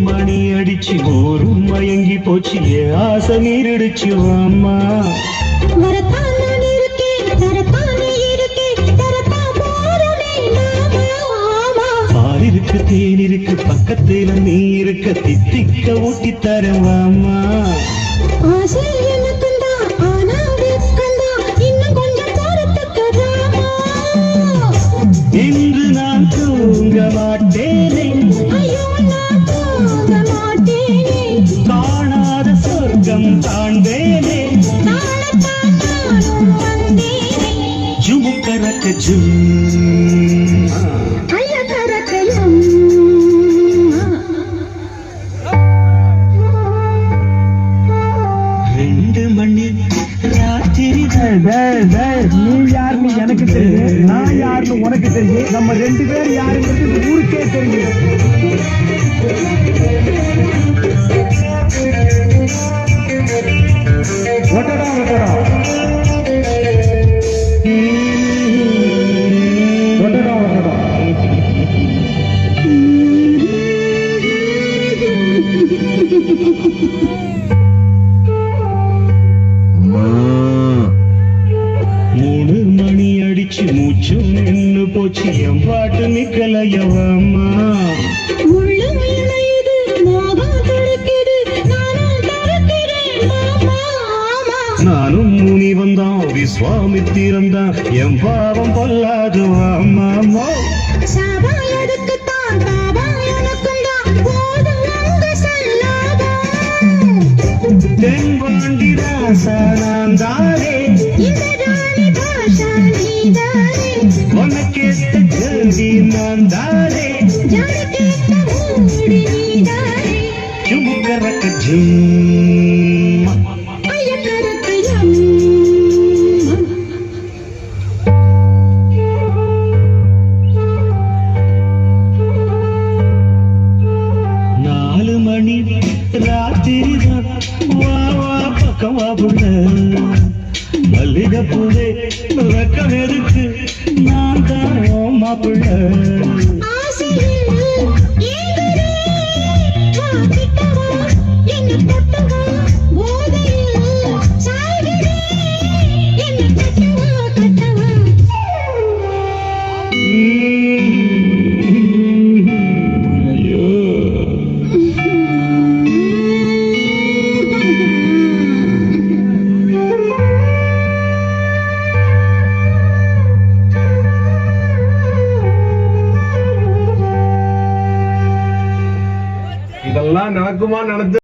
மணி அடிச்சு ஓரும் மயங்கி போச்சு ஆசை நீரிடுச்சு அம்மா பால் இருக்கு தேன் இருக்கு பக்கத்துல நீ இருக்க தித்திக்க ஊட்டி தரவாமா இன்று நான் தூங்க மாட்டேனே காணாத சொர்க்கம் தாண்டேனே ஜுமுக்கரக்க ஜும் நீ யாருன்னு எனக்கு தெரியும், நான் யாருன்னு உனக்கு தெரியும், நம்ம ரெண்டு பேர் யாருங்கிறது ஊருக்கே தெரியும். ஒட்டடா ஒட்டடா ஒட்டடா ஒட்டடா மூச்சு நின்னு போச்சு என் பாட்டு நிக்கலையவம்மா நானும் முனி வந்தான் விஸ்வாமித்திரந்தான் என் பாவம் பொல்லாது அம்மா தென்பாண்டி ராசா நான் தானே உனக்கேத்த ஜல்தி நான் தானே ஜுமுக்கரக்க ஜும் நாலு மணி ராத்திரி வா வா பக்கம் வா புள்ள மல்லிகை பூவே வெக்கம் எதுக்கு நான் தான் மாப்பிள்ள இதெல்லாம் நடக்குமா நடந்து